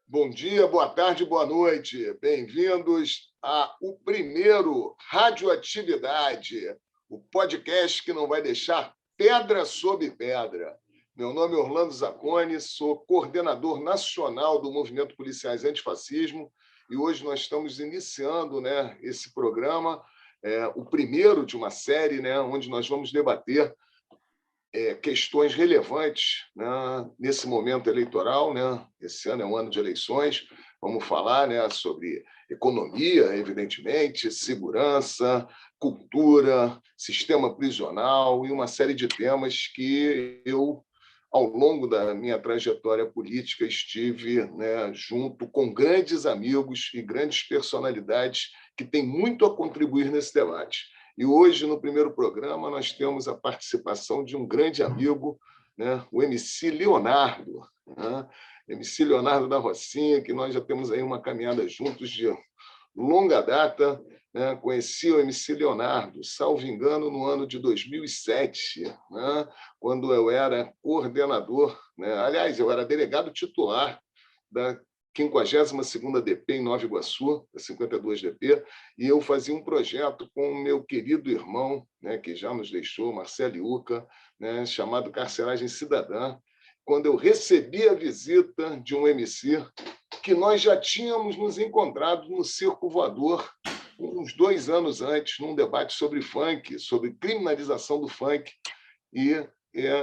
Bom dia, boa tarde, boa noite. Bem-vindos ao primeiro Radioatividade, o podcast que não vai deixar pedra sobre pedra. Meu nome é Orlando Zacconi, sou coordenador nacional do Movimento Policiais Antifascismo e hoje nós estamos iniciando esse programa, o primeiro de uma série, onde nós vamos debater questões relevantes nesse momento eleitoral. Esse ano é um ano de eleições. Vamos falar sobre economia, evidentemente, segurança, cultura, sistema prisional e uma série de temas que eu, ao longo da minha trajetória política, estive junto com grandes amigos e grandes personalidades que têm muito a contribuir nesse debate. E hoje, no primeiro programa, nós temos a participação de um grande amigo, o MC Leonardo. MC Leonardo da Rocinha, que nós já temos aí uma caminhada juntos de longa data. Conheci o MC Leonardo, salvo engano, no ano de 2007, quando eu era coordenador. Aliás, eu era delegado titular da 52ª DP em Nova Iguaçu, da 52 DP, e eu fazia um projeto com o meu querido irmão, que já nos deixou, Marcelo Iuca, chamado Carceragem Cidadã, quando eu recebi a visita de um MC que nós já tínhamos nos encontrado no Circo Voador uns 2 anos antes, num debate sobre funk, sobre criminalização do funk, e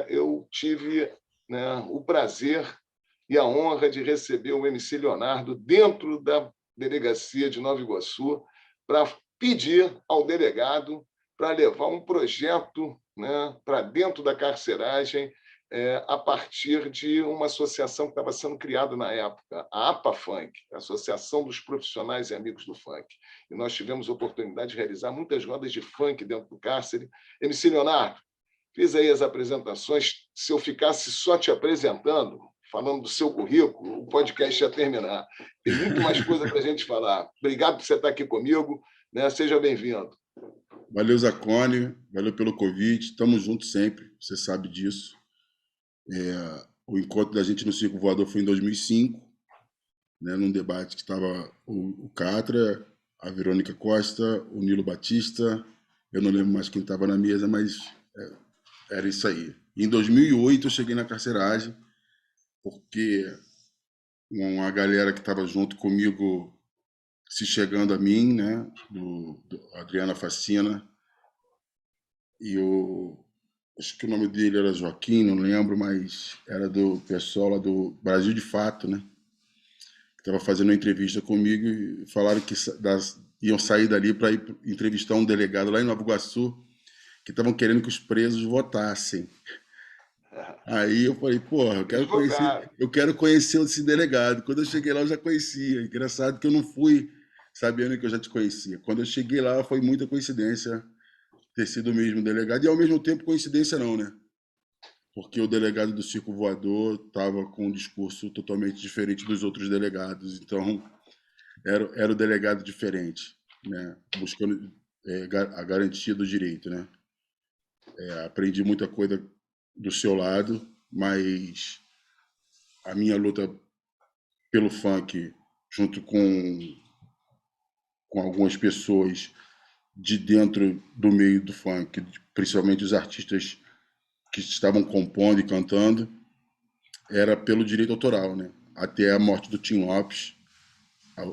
eu tive o prazer e a honra de receber o MC Leonardo dentro da delegacia de Nova Iguaçu para pedir ao delegado para levar um projeto para dentro da carceragem a partir de uma associação que estava sendo criada na época, a APA Funk, a Associação dos Profissionais e Amigos do Funk. E nós tivemos a oportunidade de realizar muitas rodas de funk dentro do cárcere. MC Leonardo, fiz aí as apresentações. Se eu ficasse só te apresentando, falando do seu currículo, o podcast ia terminar. Tem muito mais coisa para a gente falar. Obrigado por você estar aqui comigo. Seja bem-vindo. Valeu, Zacconi. Valeu pelo convite. Estamos juntos sempre, você sabe disso. O encontro da gente no Circo Voador foi em 2005, num debate que estava o Catra, a Verônica Costa, o Nilo Batista, eu não lembro mais quem estava na mesa, mas era isso aí. E em 2008 eu cheguei na carceragem, porque uma galera que estava junto comigo se chegando a mim, do Adriana Facina, e acho que o nome dele era Joaquim, não lembro, mas era do pessoal lá do Brasil de Fato, que estava fazendo uma entrevista comigo e falaram que iam sair dali para ir entrevistar um delegado lá em Nova Iguaçu, que estavam querendo que os presos votassem. Aí eu falei, porra, eu quero conhecer esse delegado. Quando eu cheguei lá, eu já conhecia. Engraçado que eu não fui sabendo que eu já te conhecia. Quando eu cheguei lá, foi muita coincidência ter sido o mesmo delegado. E, ao mesmo tempo, coincidência não, Porque o delegado do Circo Voador estava com um discurso totalmente diferente dos outros delegados. Então, era o delegado diferente, buscando a garantia do direito, aprendi muita coisa do seu lado, mas a minha luta pelo funk, junto com algumas pessoas de dentro do meio do funk, principalmente os artistas que estavam compondo e cantando, era pelo direito autoral, Até a morte do Tim Lopes,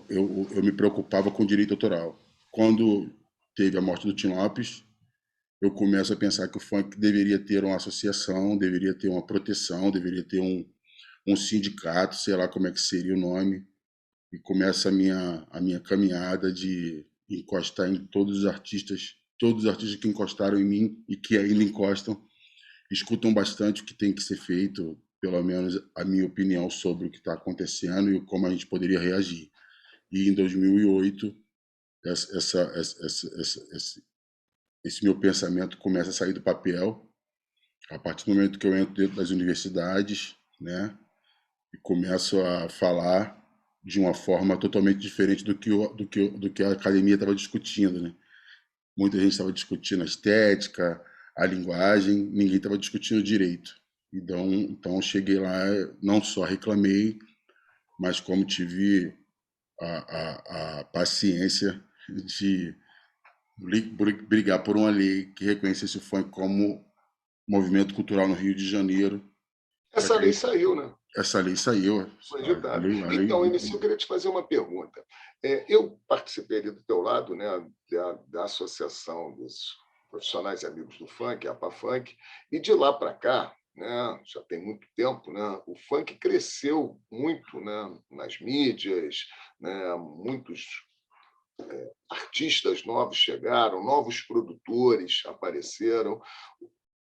eu me preocupava com o direito autoral. Quando teve a morte do Tim Lopes, eu começo a pensar que o funk deveria ter uma associação, deveria ter uma proteção, deveria ter um sindicato, sei lá como é que seria o nome, e começa a minha caminhada de encostar em todos os artistas que encostaram em mim e que ainda encostam, escutam bastante o que tem que ser feito, pelo menos a minha opinião sobre o que está acontecendo e como a gente poderia reagir. E em 2008, esse meu pensamento começa a sair do papel, a partir do momento que eu entro dentro das universidades, e começo a falar de uma forma totalmente diferente do que a academia estava discutindo, Muita gente estava discutindo a estética, a linguagem, ninguém estava discutindo direito. Então eu cheguei lá, não só reclamei, mas como tive a paciência de brigar por uma lei que reconhecesse o funk como movimento cultural no Rio de Janeiro. Essa lei saiu, né? Essa lei saiu. Foi A editada. lei, a Então, lei... MC, eu queria te fazer uma pergunta. Eu participei ali do teu lado, né, da Associação dos Profissionais e Amigos do Funk, a APAFunk, e de lá para cá, né, já tem muito tempo, né, o funk cresceu muito, né, nas mídias, né, muitos artistas novos chegaram, novos produtores apareceram.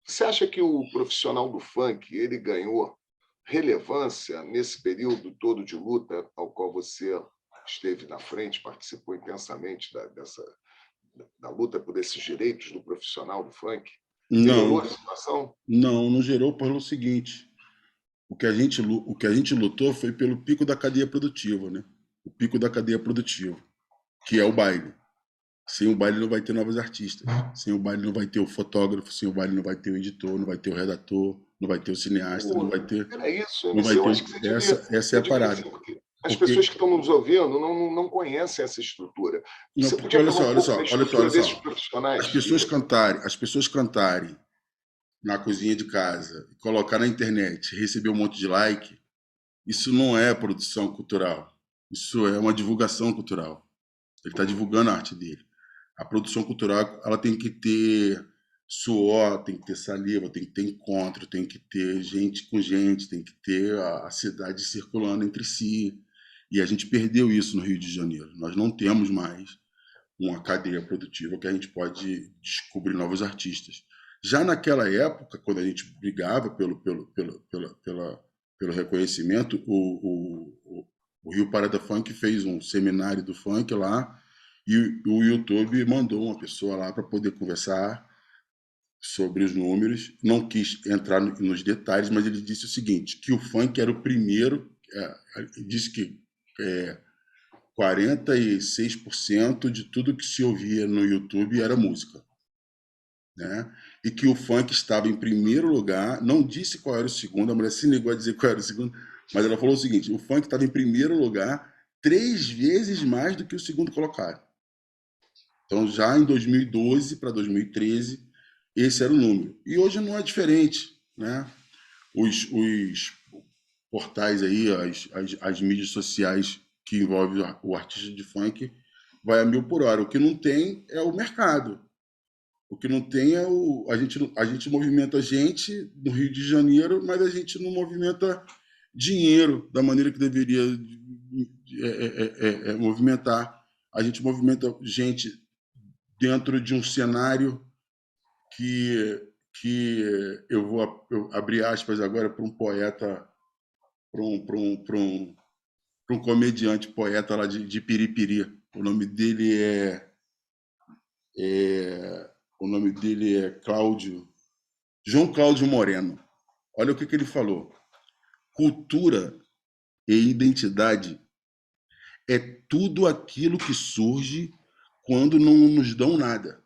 Você acha que o profissional do funk ele ganhou relevância nesse período todo de luta ao qual você esteve na frente, participou intensamente da luta por esses direitos do profissional do funk? Melhorou Não, a situação? não gerou pelo seguinte: o que a gente lutou foi pelo pico da cadeia produtiva, né? O pico da cadeia produtiva, que é o baile. Sem o baile não vai ter novos artistas. Sem o baile não vai ter o fotógrafo, sem o baile não vai ter o editor, não vai ter o redator, não vai ter o cineasta, não vai ter, Era isso, não vai MC. Eu acho ter que essa é você a devia parada. dizer, porque as pessoas Porque que estão nos ouvindo não conhecem essa estrutura. não, Você porque podia falar um pouco da olha estrutura desses só. profissionais? As pessoas cantarem na cozinha de casa, colocar na internet, receber um monte de like, isso não é produção cultural. Isso é uma divulgação cultural. Ele está divulgando a arte dele. A produção cultural ela tem que ter suor, tem que ter saliva, tem que ter encontro, tem que ter gente com gente, tem que ter a cidade circulando entre si. E a gente perdeu isso no Rio de Janeiro. Nós não temos mais uma cadeia produtiva que a gente pode descobrir novos artistas. Já naquela época, quando a gente brigava pelo reconhecimento, o Rio Parada Funk fez um seminário do funk lá e o YouTube mandou uma pessoa lá para poder conversar sobre os números. Não quis entrar nos detalhes, mas ele disse o seguinte, que o funk era o primeiro, disse que 46% de tudo que se ouvia no YouTube era música, né? E que o funk estava em primeiro lugar, não disse qual era o segundo, a mulher se negou a dizer qual era o segundo, mas ela falou o seguinte, o funk estava em primeiro lugar 3 vezes mais do que o segundo colocado. Então, já em 2012 para 2013, esse era o número. E hoje não é diferente, né? Os portais aí, as mídias sociais que envolvem o artista de funk vai a 1.000 por hora. O que não tem é o mercado. O que não tem é o. A gente movimenta gente no Rio de Janeiro, mas a gente não movimenta dinheiro da maneira que deveria movimentar. A gente movimenta gente dentro de um cenário que eu abrir aspas agora para um poeta, para um comediante poeta lá de Piripiri. O nome dele é João Cláudio Moreno. Olha o que ele falou. Cultura e identidade é tudo aquilo que surge quando não nos dão nada.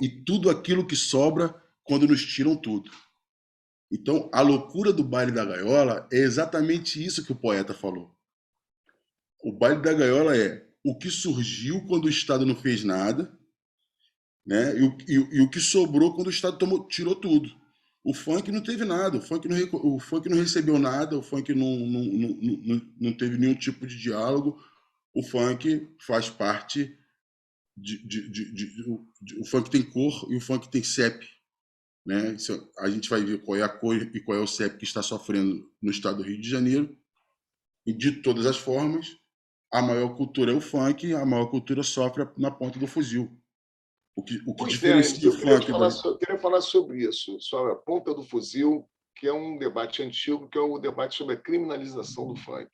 E tudo aquilo que sobra quando nos tiram tudo. Então, a loucura do baile da gaiola é exatamente isso que o poeta falou. O baile da gaiola é o que surgiu quando o Estado não fez nada, né? E o que sobrou quando o Estado tirou tudo. O funk não teve nada, o funk não recebeu nada, o funk não teve nenhum tipo de diálogo. O funk faz parte o funk tem cor e o funk tem CEP, né? A gente vai ver qual é a cor e qual é o CEP que está sofrendo no estado do Rio de Janeiro. E de todas as formas, a maior cultura é o funk, a maior cultura sofre na ponta do fuzil. O que Pois é, diferencia o eu queria, funk queria falar sobre isso, sobre a ponta do fuzil, que é um debate antigo, que é o debate sobre a criminalização do funk.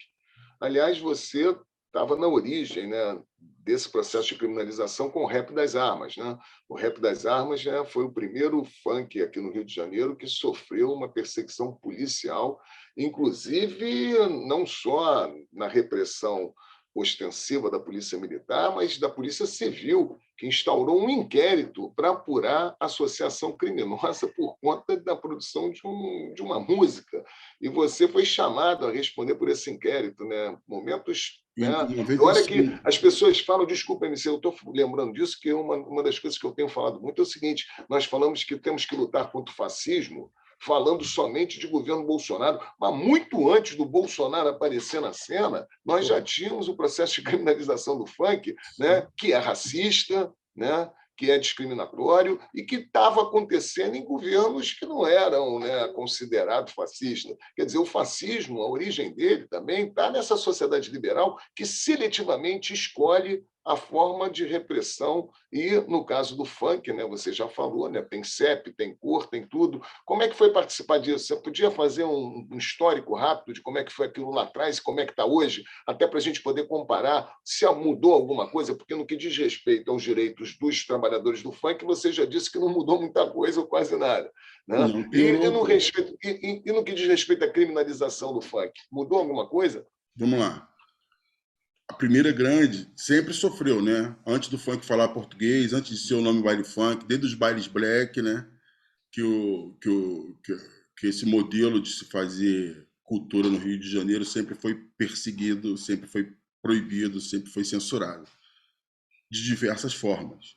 Aliás, você estava na origem, né, desse processo de criminalização com o Rap das Armas. Né? O Rap das Armas, né, foi o primeiro funk aqui no Rio de Janeiro que sofreu uma perseguição policial, inclusive não só na repressão ostensiva da Polícia Militar, mas da Polícia Civil, que instaurou um inquérito para apurar associação criminosa por conta da produção de uma música. E você foi chamado a responder por esse inquérito, né? Momentos. Né? Em E olha que 95. as pessoas falam, desculpa, MC, eu estou lembrando disso, que uma das coisas que eu tenho falado muito é o seguinte: nós falamos que temos que lutar contra o fascismo, falando somente de governo Bolsonaro, mas muito antes do Bolsonaro aparecer na cena, nós já tínhamos o processo de criminalização do funk, né, que é racista, né, que é discriminatório e que estava acontecendo em governos que não eram, né, considerados fascistas. Quer dizer, o fascismo, a origem dele também está nessa sociedade liberal que seletivamente escolhe a forma de repressão e, no caso do funk, né, você já falou, né, tem CEP, tem cor, tem tudo. Como é que foi participar disso? Você podia fazer um histórico rápido de como é que foi aquilo lá atrás e como é que está hoje, até para a gente poder comparar se mudou alguma coisa, porque no que diz respeito aos direitos dos trabalhadores do funk, você já disse que não mudou muita coisa ou quase nada. Né? Não, E, piorou. no que diz respeito à criminalização do funk, mudou alguma coisa? Vamos lá. A primeira grande sempre sofreu, né? Antes do funk falar português, antes de ser o nome baile funk, desde os bailes black, né? Que esse modelo de se fazer cultura no Rio de Janeiro sempre foi perseguido, sempre foi proibido, sempre foi censurado, de diversas formas.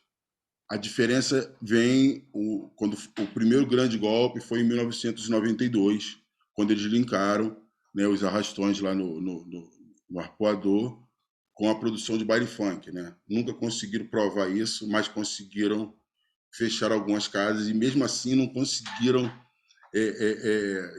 A diferença vem quando o primeiro grande golpe foi em 1992, quando eles linkaram, né, os arrastões lá no Arpoador com a produção de baile funk, né? Nunca conseguiram provar isso, mas conseguiram fechar algumas casas e mesmo assim não conseguiram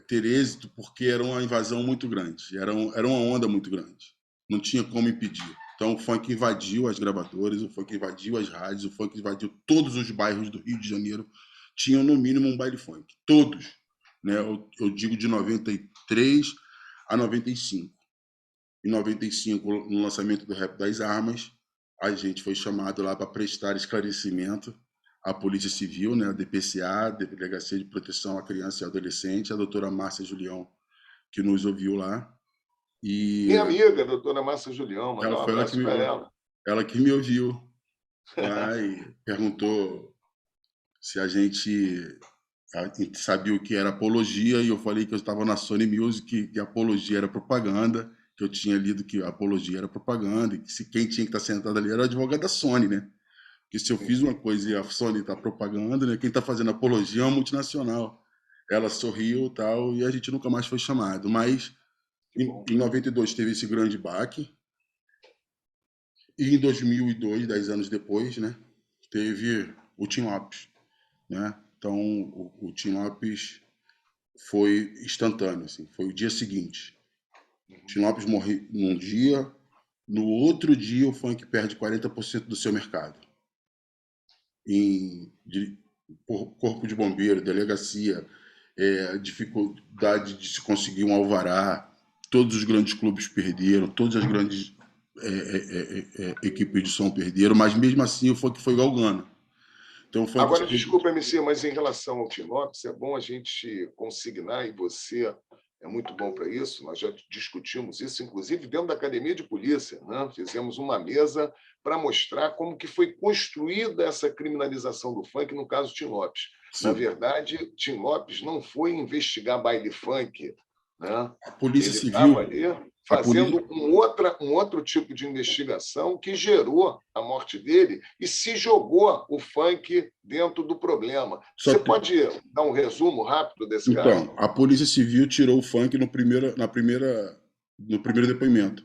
ter êxito porque era uma invasão muito grande, era uma onda muito grande, não tinha como impedir. Então o funk invadiu as gravadoras, o funk invadiu as rádios, o funk invadiu todos os bairros do Rio de Janeiro, tinham no mínimo um baile funk, todos, né? Eu digo de 93 a 95. Em 95, no lançamento do Rap das Armas, a gente foi chamado lá para prestar esclarecimento à Polícia Civil, né, a DPCA, Delegacia de Proteção à Criança e Adolescente, a doutora Márcia Julião, que nos ouviu lá. E Minha amiga, a doutora Márcia Julião, mandar ela um foi abraço para ela. ela que me ouviu lá e perguntou se a gente sabia o que era apologia, e eu falei que eu estava na Sony Music, que apologia era propaganda, que eu tinha lido que apologia era propaganda, e que quem tinha que estar sentado ali era o advogado da Sony, né? Que se eu fiz uma coisa e a Sony está propaganda, né? Quem está fazendo apologia é uma multinacional. Ela sorriu e tal, e a gente nunca mais foi chamado. Mas em 92 teve esse grande baque, e em 2002, 10 anos depois, né, teve o Tim Lopes, né? Então o Tim Lopes foi instantâneo, assim, foi o dia seguinte. O Tim Lopes morreu num dia, no outro dia o funk perde 40% do seu mercado. Corpo de bombeiro, delegacia, dificuldade de se conseguir um alvará, todos os grandes clubes perderam, todas as grandes equipes de som perderam, mas mesmo assim o funk foi galgando. Então, o funk... Agora, desculpa, MC, mas em relação ao Tim Lopes, é bom a gente consignar, e você é muito bom para isso, nós já discutimos isso, inclusive dentro da academia de polícia, né? Fizemos uma mesa para mostrar como que foi construída essa criminalização do funk, no caso Tim Lopes. Sim. Na verdade, Tim Lopes não foi investigar baile funk, né? A Polícia Ele Civil... estava ali fazendo um outro tipo de investigação que gerou a morte dele e se jogou o funk dentro do problema. Você pode dar um resumo rápido desse caso? Então, a Polícia Civil tirou o funk no primeiro depoimento.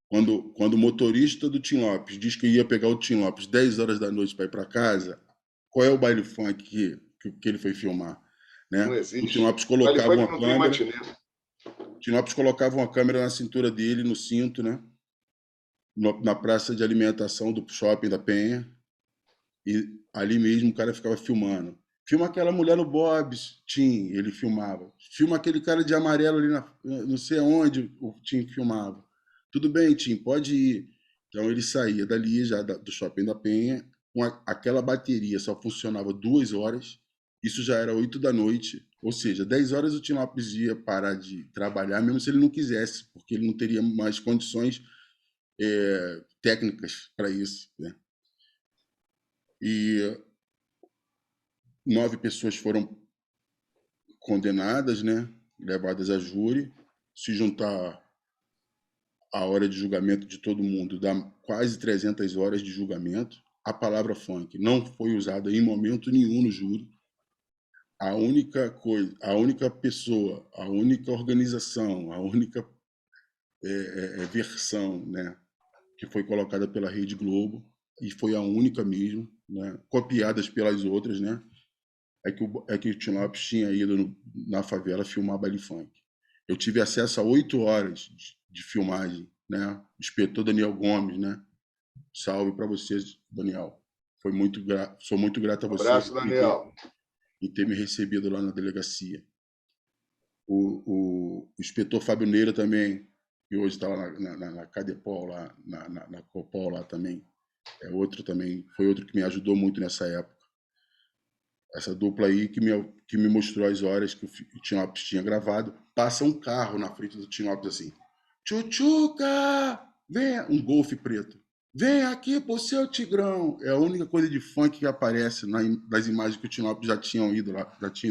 Quando o motorista do Tim Lopes diz que ia pegar o Tim Lopes 10 horas da noite para ir para casa, qual é o baile funk que ele foi filmar? Né? Não existe. O Tim Lopes colocava uma câmera... O Tim Lopes colocava uma câmera na cintura dele, no cinto, né? Na praça de alimentação do shopping da Penha, e ali mesmo o cara ficava filmando. Filma aquela mulher no Bob's, Tim, ele filmava. Filma aquele cara de amarelo ali, não sei aonde, o Tim filmava. Tudo bem, Tim, pode ir. Então ele saía dali, já do shopping da Penha, com aquela bateria só funcionava 2 horas, isso já era 8 da noite, ou seja, 10 horas o Tim Lopes ia parar de trabalhar, mesmo se ele não quisesse, porque ele não teria mais condições técnicas para isso, né? E 9 pessoas foram condenadas, né? Levadas a júri. Se juntar a hora de julgamento de todo mundo, dá quase 300 horas de julgamento. A palavra funk não foi usada em momento nenhum no júri. A única coisa, a única pessoa, a única organização, a única versão, né, que foi colocada pela Rede Globo, e foi a única mesmo, né, copiadas pelas outras, né, é que o Tim Lopes tinha ido na favela filmar baile funk. Eu tive acesso a 8 horas de filmagem, né? O inspetor Daniel Gomes, né? Salve para vocês, Daniel. Sou muito grato a Um você abraço, Daniel. em ter me recebido lá na delegacia. O inspetor Fábio Neira também, que hoje está lá na Cadepol, lá, na Copol lá também. Foi outro que me ajudou muito nessa época. Essa dupla aí que me mostrou as horas que o Tim Lopes tinha gravado. Passa um carro na frente do Tim Lopes assim. Tchutchuca! Vem! Um Golfe preto. Vem aqui pro seu Tigrão. É a única coisa de funk que aparece nas imagens que o Tim Lopes já tinha ido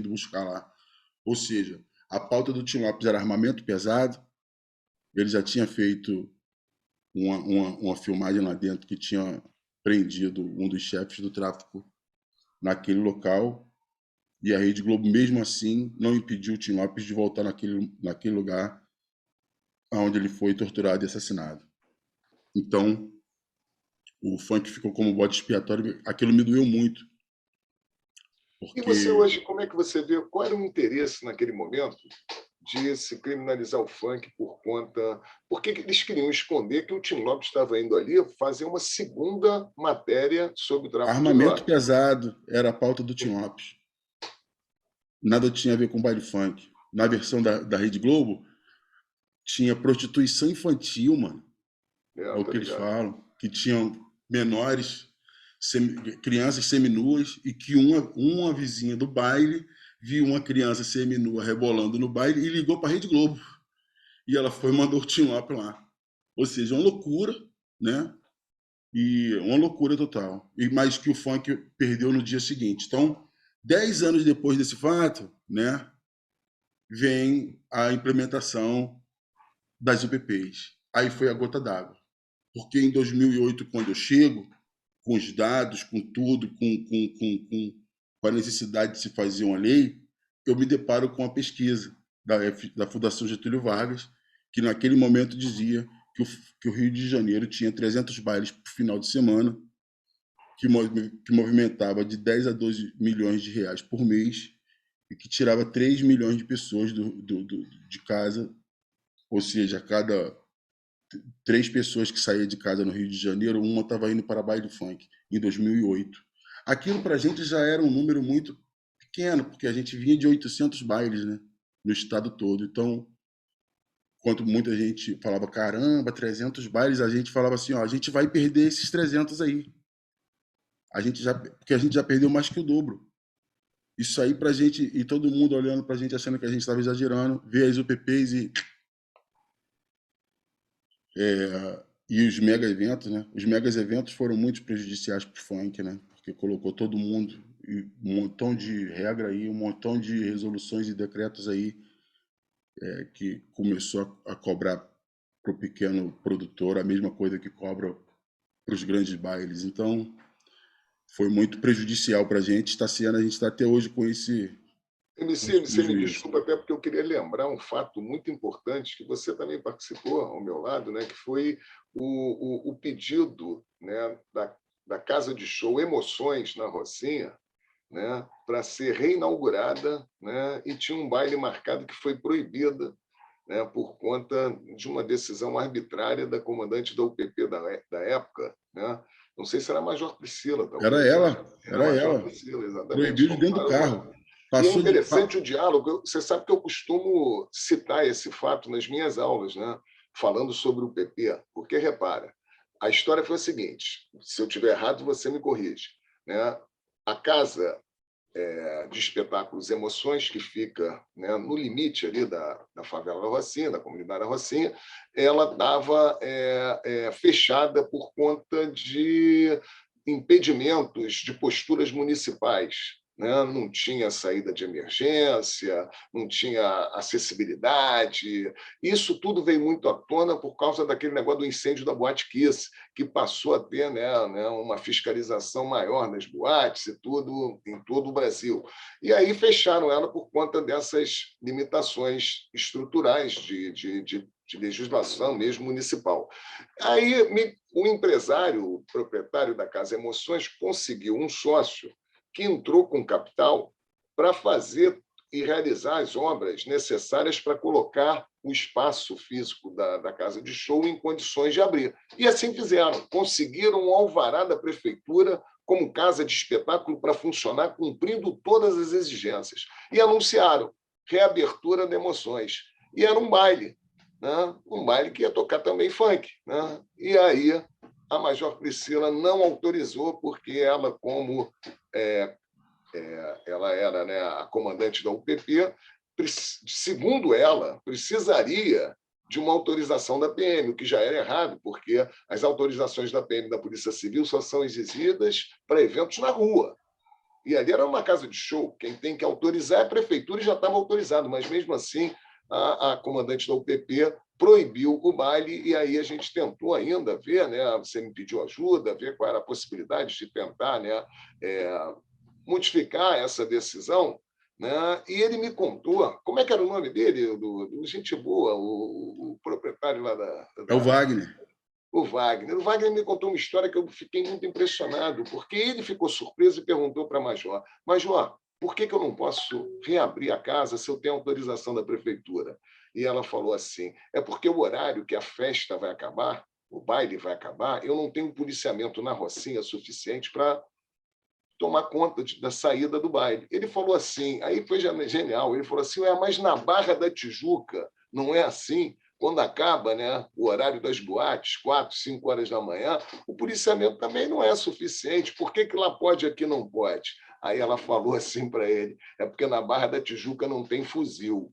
buscar lá. Ou seja, a pauta do Tim Lopes era armamento pesado. Ele já tinha feito uma filmagem lá dentro que tinha prendido um dos chefes do tráfico naquele local, e a Rede Globo, mesmo assim, não impediu o Tim Lopes de voltar naquele lugar onde ele foi torturado e assassinado. Então, o funk ficou como bode expiatório. Aquilo me doeu muito, E você porque hoje, como é que você vê, qual era o interesse naquele momento de se criminalizar o funk por conta... Por que eles queriam esconder que o Tim Lopes estava indo ali fazer uma segunda matéria sobre o tráfico de armamento drogas? pesado era a pauta do Tim Lopes. Nada tinha a ver com baile funk. Na versão da Rede Globo, tinha prostituição infantil, mano. É o Tá que eles ligado? falam. Que tinham menores, crianças seminuas, e que uma vizinha do baile viu uma criança seminua rebolando no baile e ligou para a Rede Globo. E ela foi e mandou o Tim Lopes lá. Ou seja, uma loucura, né? E uma loucura total. E mais que o funk perdeu no dia seguinte. Então, 10 anos depois desse fato, né, vem a implementação das UPPs. Aí foi a gota d'água. Porque em 2008, quando eu chego, com os dados, com tudo, com a necessidade de se fazer uma lei, eu me deparo com a pesquisa da Fundação Getúlio Vargas, que naquele momento dizia que o Rio de Janeiro tinha 300 bailes por final de semana, que movimentava de 10 a 12 milhões de reais por mês e que tirava 3 milhões de pessoas de casa, ou seja, a cada 3 pessoas que saíam de casa no Rio de Janeiro, uma estava indo para baile funk, em 2008. Aquilo para a gente já era um número muito pequeno, porque a gente vinha de 800 bailes, né, no estado todo. Então, quando muita gente falava, caramba, 300 bailes, a gente falava assim, ó, a gente vai perder esses 300 aí. Porque a gente já perdeu mais que o dobro. Isso aí pra gente, e todo mundo olhando pra gente, achando que a gente estava exagerando, ver as UPPs e os mega eventos, né? Os mega eventos foram muito prejudiciais para o funk, né? Porque colocou todo mundo, e um montão de regra aí, um montão de resoluções e decretos aí que começou a cobrar para o pequeno produtor a mesma coisa que cobra para os grandes bailes. Então, foi muito prejudicial para a gente. A gente está até hoje com esse MC, me prejuízo. desculpa até porque eu queria lembrar um fato muito importante que você também participou ao meu lado, né, que foi o pedido, né, da casa de show Emoções, na Rocinha, né, para ser reinaugurada, né, e tinha um baile marcado que foi proibida, né, por conta de uma decisão arbitrária da comandante da UPP da época. Né? Não sei se era a Major Priscila, Era talvez. ela, Era a era Major ela. Priscila, exatamente. Proibido dentro do carro. E é Passou de. interessante o diálogo. Você sabe que eu costumo citar esse fato nas minhas aulas, né? Falando sobre o PP, porque, repara, a história foi a seguinte, se eu estiver errado, você me corrige. Né? A casa de espetáculos Emoções, que fica, né, no limite ali da favela da Rocinha, da comunidade da Rocinha, ela estava fechada por conta de impedimentos de posturas municipais. Né? Não tinha saída de emergência, não tinha acessibilidade. Isso tudo veio muito à tona por causa daquele negócio do incêndio da Boate Kiss, que passou a ter, né, uma fiscalização maior nas boates e tudo em todo o Brasil. E aí fecharam ela por conta dessas limitações estruturais de legislação mesmo municipal. Aí o empresário, o proprietário da Casa Emoções, conseguiu um sócio que entrou com capital para fazer e realizar as obras necessárias para colocar o espaço físico da casa de show em condições de abrir. E assim fizeram. Conseguiram um alvará da prefeitura como casa de espetáculo para funcionar, cumprindo todas as exigências. E anunciaram reabertura de Emoções. E era um baile, né? Um baile que ia tocar também funk. Né? E aí a Major Priscila não autorizou, porque ela, como ela era, né, a comandante da UPP, segundo ela, precisaria de uma autorização da PM, o que já era errado, porque as autorizações da PM, da Polícia Civil, só são exigidas para eventos na rua. E ali era uma casa de show. Quem tem que autorizar é a prefeitura, e já estava autorizado, mas mesmo assim a comandante da UPP proibiu o baile, e aí a gente tentou ainda ver, né, você me pediu ajuda, ver qual era a possibilidade de tentar, né, modificar essa decisão, né? E ele me contou, como é que era o nome dele, do gente boa, o proprietário lá É o Wagner. O Wagner. O Wagner me contou uma história que eu fiquei muito impressionado, porque ele ficou surpreso e perguntou para a Major: Major, por que eu não posso reabrir a casa se eu tenho autorização da prefeitura? E ela falou assim: é porque o horário que a festa vai acabar, o baile vai acabar, eu não tenho policiamento na Rocinha suficiente para tomar conta da saída do baile. Ele falou assim, aí foi genial, ele falou assim, mas na Barra da Tijuca não é assim? Quando acaba, né, o horário das boates, 4, 5 horas da manhã, o policiamento também não é suficiente. Por que lá pode e aqui não pode? Aí ela falou assim para ele, é porque na Barra da Tijuca não tem fuzil.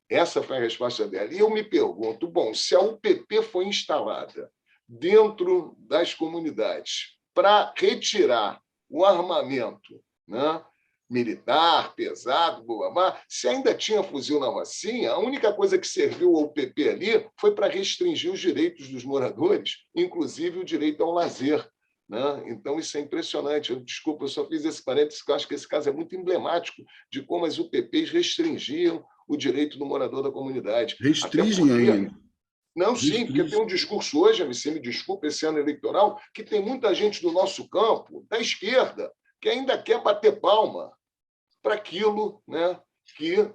Essa foi a resposta dela. E eu me pergunto, bom, se a UPP foi instalada dentro das comunidades para retirar o armamento, né, militar, pesado, blá, se ainda tinha fuzil na Rocinha, a única coisa que serviu ao UPP ali foi para restringir os direitos dos moradores, inclusive o direito ao lazer. Né? Então, isso é impressionante. Desculpa, eu só fiz esse parênteses, porque eu acho que esse caso é muito emblemático de como as UPPs restringiam o direito do morador da comunidade. Restringem ainda. Não, sim, porque tem um discurso hoje, você me desculpa, esse ano eleitoral, que tem muita gente do nosso campo, da esquerda, que ainda quer bater palma para aquilo, né, que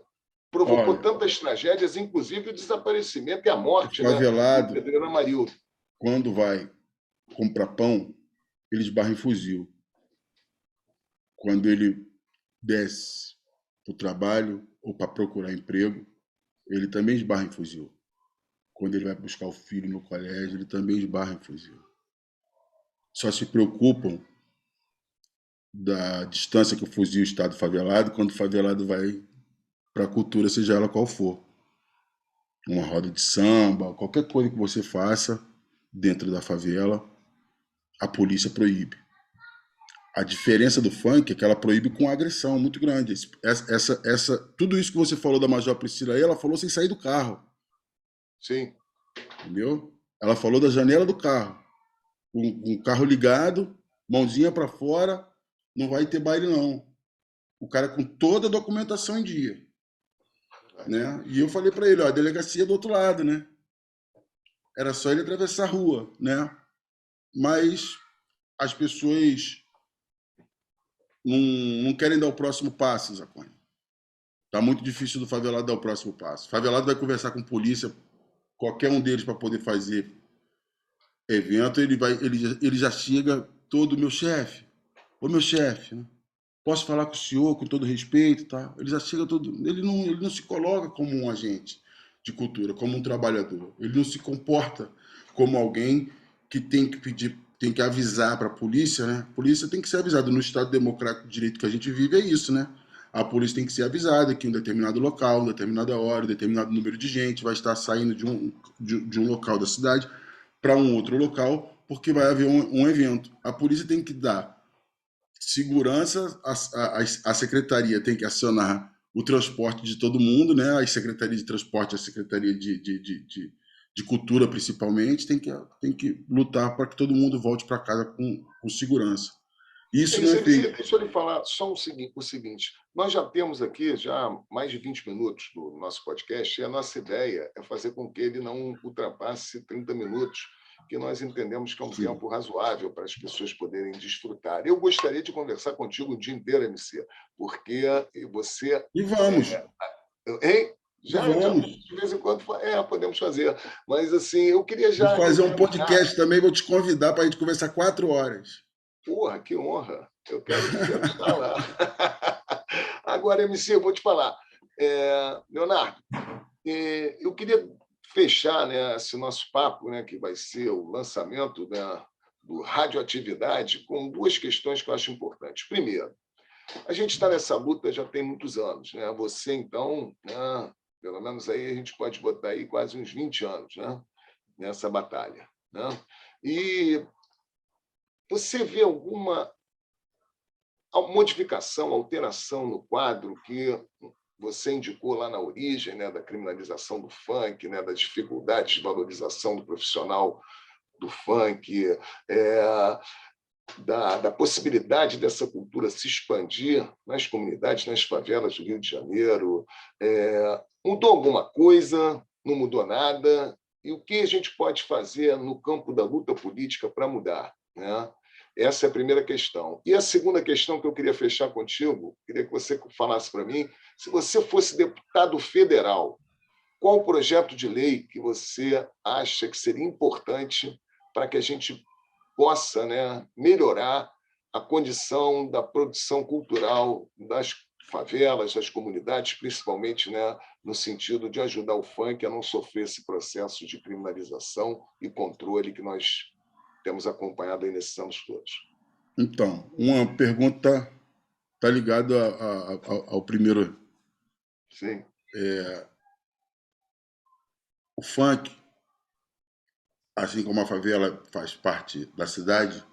provocou tantas tragédias, inclusive o desaparecimento e a morte, o favelado, do Pedreiro Amarildo. Quando vai comprar pão, ele esbarra em fuzil. Quando ele desce para o trabalho ou para procurar emprego, ele também esbarra em fuzil. Quando ele vai buscar o filho no colégio, ele também esbarra em fuzil. Só se preocupam da distância que o fuzil está do favelado quando o favelado vai para a cultura, seja ela qual for. Uma roda de samba, qualquer coisa que você faça dentro da favela, a polícia proíbe. A diferença do funk é que ela proíbe com agressão muito grande. Tudo isso que você falou da Major Priscila aí, ela falou sem sair do carro. Sim. Entendeu? Ela falou da janela do carro. Um carro ligado, mãozinha para fora, não vai ter baile não. O cara com toda a documentação em dia. Né? E eu falei para ele, ó, a delegacia do outro lado, né? Era só ele atravessar a rua, né? Mas as pessoas não querem dar o próximo passo, Zacone. Tá muito difícil do favelado dar o próximo passo. O favelado vai conversar com polícia, qualquer um deles para poder fazer evento, ele já chega todo, meu chefe, ô meu chefe, né? Posso falar com o senhor com todo respeito, tá? Ele já chega todo, ele não se coloca como um agente de cultura, como um trabalhador. Ele não se comporta como alguém que tem que pedir, tem que avisar para a polícia, né? A polícia tem que ser avisada. No Estado Democrático de Direito que a gente vive, é isso, né? A polícia tem que ser avisada que em um determinado local, em determinada hora, em determinado número de gente vai estar saindo de um local da cidade para um outro local, porque vai haver um evento. A polícia tem que dar segurança, a secretaria tem que acionar o transporte de todo mundo, né? A secretaria de transporte, a secretaria de cultura, principalmente, tem que lutar para que todo mundo volte para casa com segurança. Isso não é feito. Deixa eu lhe falar só o seguinte: nós já temos aqui já mais de 20 minutos do nosso podcast, e a nossa ideia é fazer com que ele não ultrapasse 30 minutos, que nós entendemos que é um Sim. tempo razoável para as pessoas poderem desfrutar. Eu gostaria de conversar contigo o dia inteiro, MC, porque você... E vamos. Hein? Já vamos. De vez em quando podemos fazer. Mas, assim, eu queria já... Vou fazer um podcast também, vou te convidar para a gente conversar 4 horas. Porra, que honra! Eu quero estar lá. Agora, MC, eu vou te falar. Leonardo, eu queria fechar, né, esse nosso papo, né, que vai ser o lançamento, né, do Radioatividade, com 2 questões que eu acho importantes. Primeiro, a gente está nessa luta já tem muitos anos, né? Você, então, né, pelo menos aí a gente pode botar aí quase uns 20 anos, né, nessa batalha, né? E você vê alguma modificação, alteração no quadro que você indicou lá na origem, né, da criminalização do funk, né, da dificuldade de valorização do profissional do funk, da possibilidade dessa cultura se expandir nas comunidades, nas favelas do Rio de Janeiro? Mudou alguma coisa? Não mudou nada? E o que a gente pode fazer no campo da luta política para mudar, né? Essa é a primeira questão. E a segunda questão que eu queria fechar contigo, queria que você falasse para mim, se você fosse deputado federal, qual o projeto de lei que você acha que seria importante para que a gente possa, né, melhorar a condição da produção cultural das favelas, das comunidades, principalmente, né, no sentido de ajudar o funk a não sofrer esse processo de criminalização e controle que nós temos acompanhado aí nesses anos todos? Então, uma pergunta está ligada ao primeiro. Sim. O funk, assim como a favela faz parte da cidade,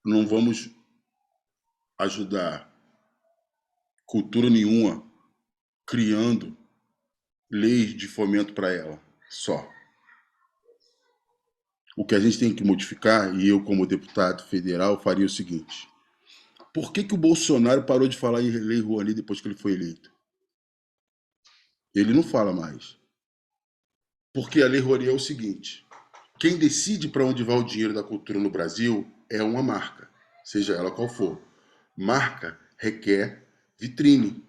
não vamos ajudar cultura nenhuma criando leis de fomento para ela, só. O que a gente tem que modificar, e eu como deputado federal faria o seguinte: por que o Bolsonaro parou de falar em Lei Rouanet depois que ele foi eleito? Ele não fala mais. Porque a Lei Rouanet é o seguinte: quem decide para onde vai o dinheiro da cultura no Brasil é uma marca, seja ela qual for. Marca requer vitrine.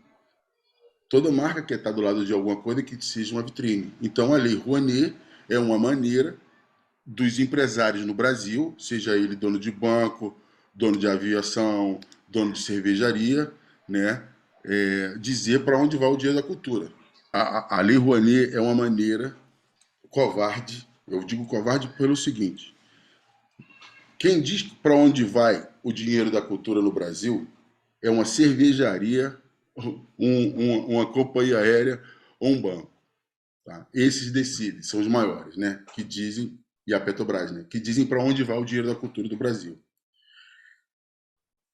Toda marca quer estar do lado de alguma coisa que seja uma vitrine. Então a Lei Rouanet é uma maneira dos empresários no Brasil, seja ele dono de banco, dono de aviação, dono de cervejaria, né, dizer para onde vai o dinheiro da cultura. A Lei Rouanet é uma maneira covarde, eu digo covarde pelo seguinte: quem diz para onde vai o dinheiro da cultura no Brasil é uma cervejaria, uma companhia aérea ou um banco. Tá? Esses decidem, são os maiores, né, que dizem, e a Petrobras, né, que dizem para onde vai o dinheiro da cultura do Brasil.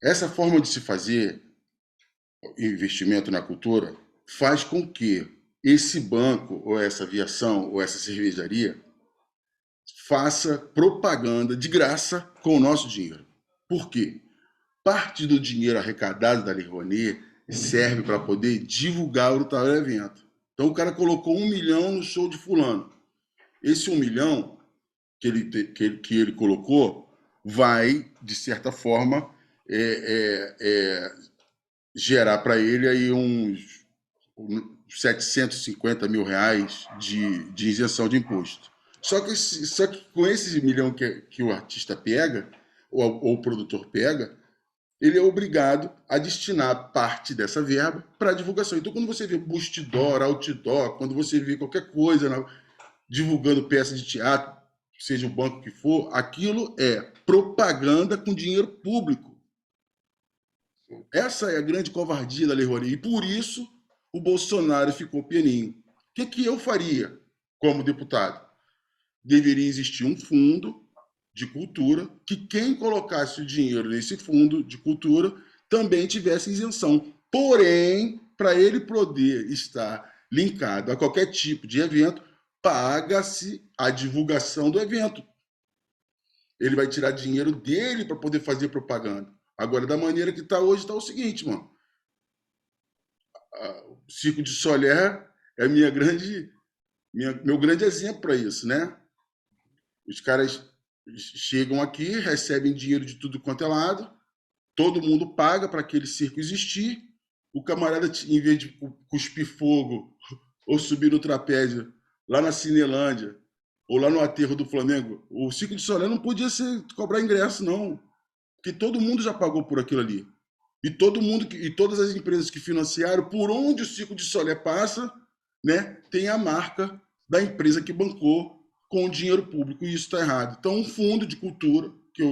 Essa forma de se fazer investimento na cultura faz com que esse banco, ou essa aviação, ou essa cervejaria faça propaganda de graça com o nosso dinheiro. Por quê? Parte do dinheiro arrecadado da Lei Rouanet serve para poder divulgar o tal evento. Então o cara colocou 1 milhão no show de fulano. Esse 1 milhão que ele colocou vai, de certa forma, gerar para ele aí uns 750 mil reais de isenção de imposto. Só que com esse 1 milhão que o artista pega, ou o produtor pega, ele é obrigado a destinar parte dessa verba para divulgação. Então, quando você vê bastidor, outdoor, quando você vê qualquer coisa divulgando peça de teatro, seja o banco que for, aquilo é propaganda com dinheiro público. Essa é a grande covardia da Lei Rouanet. E por isso o Bolsonaro ficou pianinho. O que eu faria como deputado? Deveria existir um fundo de cultura que quem colocasse o dinheiro nesse fundo de cultura também tivesse isenção. Porém, para ele poder estar linkado a qualquer tipo de evento, paga-se a divulgação do evento. Ele vai tirar dinheiro dele para poder fazer propaganda. Agora, da maneira que está hoje, está o seguinte, mano. O Circo de Solé é meu grande exemplo para isso, né? Os caras chegam aqui, recebem dinheiro de tudo quanto é lado, todo mundo paga para aquele circo existir, o camarada, em vez de cuspir fogo ou subir no trapézio lá na Cinelândia ou lá no aterro do Flamengo, o Circo de Solé não podia cobrar ingresso, não, porque todo mundo já pagou por aquilo ali. E todo mundo e todas as empresas que financiaram, por onde o Circo de Solé passa, né, tem a marca da empresa que bancou com o dinheiro público, e isso está errado. Então, um fundo de cultura que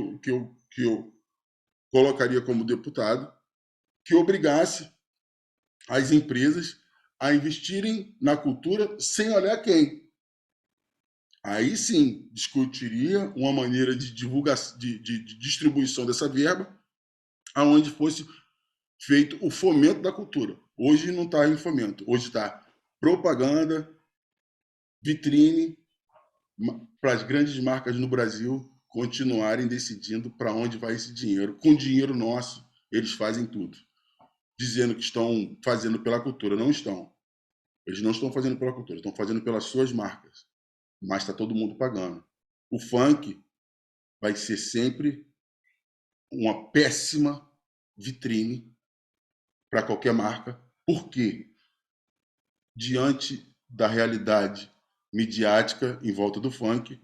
eu colocaria como deputado, que obrigasse as empresas a investirem na cultura sem olhar quem. Aí sim discutiria uma maneira de divulgação, de distribuição dessa verba, aonde fosse feito o fomento da cultura. Hoje não está em fomento, hoje está propaganda, vitrine, para as grandes marcas no Brasil continuarem decidindo para onde vai esse dinheiro. Com dinheiro nosso, eles fazem tudo. Dizendo que estão fazendo pela cultura. Não estão. Eles não estão fazendo pela cultura, estão fazendo pelas suas marcas. Mas está todo mundo pagando. O funk vai ser sempre uma péssima vitrine para qualquer marca. Por quê? Diante da realidade midiática em volta do funk,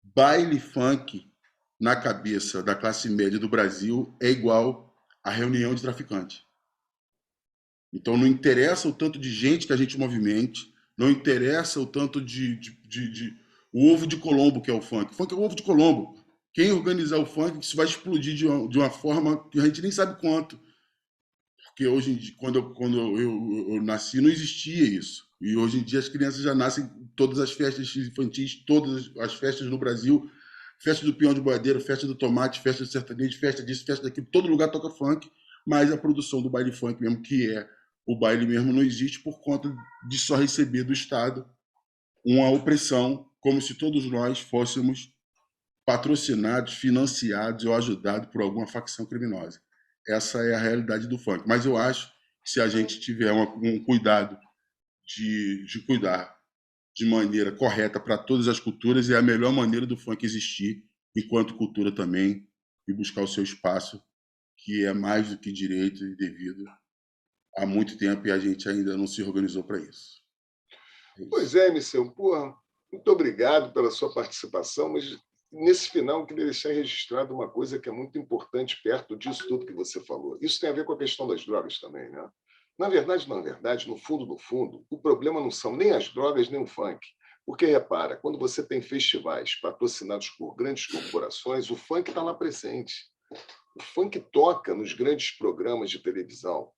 baile funk na cabeça da classe média do Brasil é igual a reunião de traficante. Então não interessa o tanto de gente que a gente movimente, não interessa o tanto o ovo de Colombo que é o funk. O funk é o ovo de Colombo. Quem organizar o funk, isso vai explodir de uma forma que a gente nem sabe quanto. Porque hoje em dia, quando eu nasci, não existia isso. E hoje em dia as crianças já nascem todas as festas infantis, todas as festas no Brasil, festa do peão de boiadeiro, festa do tomate, festa do sertanejo, festa disso, festa daquilo, todo lugar toca funk, mas a produção do baile funk mesmo, que é o baile mesmo, não existe por conta de só receber do Estado uma opressão, como se todos nós fôssemos patrocinados, financiados ou ajudados por alguma facção criminosa. Essa é a realidade do funk. Mas eu acho que se a gente tiver um cuidado de cuidar de maneira correta para todas as culturas, é a melhor maneira do funk existir, enquanto cultura também, e buscar o seu espaço, que é mais do que direito e devido há muito tempo, e a gente ainda não se organizou para isso. Pois é, Missão. Porra, muito obrigado pela sua participação, mas nesse final eu queria deixar registrado uma coisa que é muito importante perto disso tudo que você falou. Isso tem a ver com a questão das drogas também, né? Na verdade, no fundo, o problema não são nem as drogas nem o funk. Porque, repara, quando você tem festivais patrocinados por grandes corporações, o funk está lá presente. O funk toca nos grandes programas de televisão.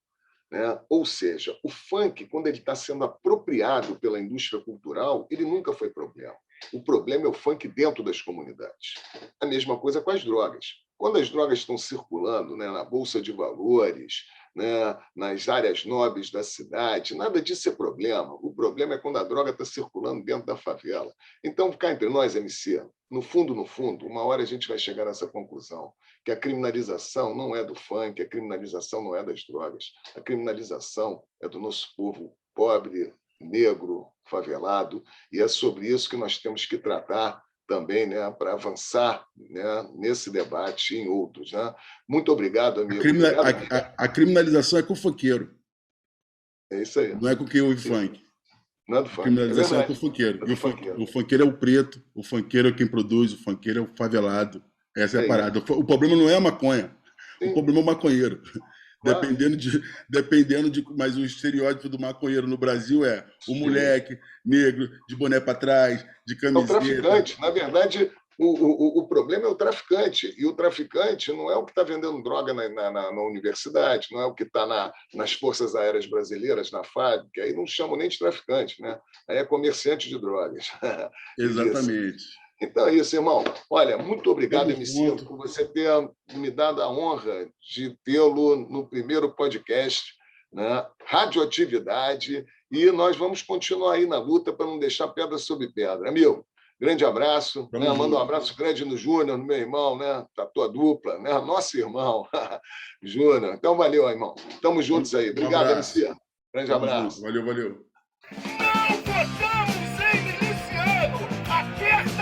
Né? Ou seja, o funk, quando ele está sendo apropriado pela indústria cultural, ele nunca foi problema. O problema é o funk dentro das comunidades. A mesma coisa com as drogas. Quando as drogas estão circulando, né, na Bolsa de Valores, né, nas áreas nobres da cidade, nada disso é problema. O problema é quando a droga está circulando dentro da favela. Então, cá entre nós, MC, no fundo, uma hora a gente vai chegar nessa conclusão, que a criminalização não é do funk, a criminalização não é das drogas, a criminalização é do nosso povo pobre, negro, favelado, e é sobre isso que nós temos que tratar também, né, para avançar, né, nesse debate e em outros. Né? Muito obrigado, amigo. A criminalização é com o funkeiro. É isso aí. Não é com quem ouve funk. Não é do funk. A criminalização é com o funkeiro. O funkeiro é o preto, o funkeiro é quem produz, o funkeiro é o favelado. Essa é a parada. O problema não é a maconha. Sim. O problema é o maconheiro. Claro. Dependendo de. Mas o estereótipo do maconheiro no Brasil é o moleque negro, de boné para trás, de camiseta. É o traficante. Na verdade, O problema é o traficante, e o traficante não é o que está vendendo droga na universidade, não é o que está nas Forças Aéreas Brasileiras, na FAB, que aí não chamam nem de traficante, né? Aí é comerciante de drogas. Exatamente. Então é isso, irmão. Olha, muito obrigado, Tamo MC, junto. por você ter me dado a honra de tê-lo no primeiro podcast, né? Radioatividade, e nós vamos continuar aí na luta para não deixar pedra sobre pedra. Amigo, grande abraço. Tamo Né? Manda um junto. abraço grande no Júnior, no meu irmão, né? Da tua dupla, né? Nosso irmão, Júnior. Então, valeu, irmão. Tamo juntos aí. Um Obrigado, abraço. MC. Grande Tamo abraço. junto. Valeu, valeu. Não votamos em miliciano! Aperta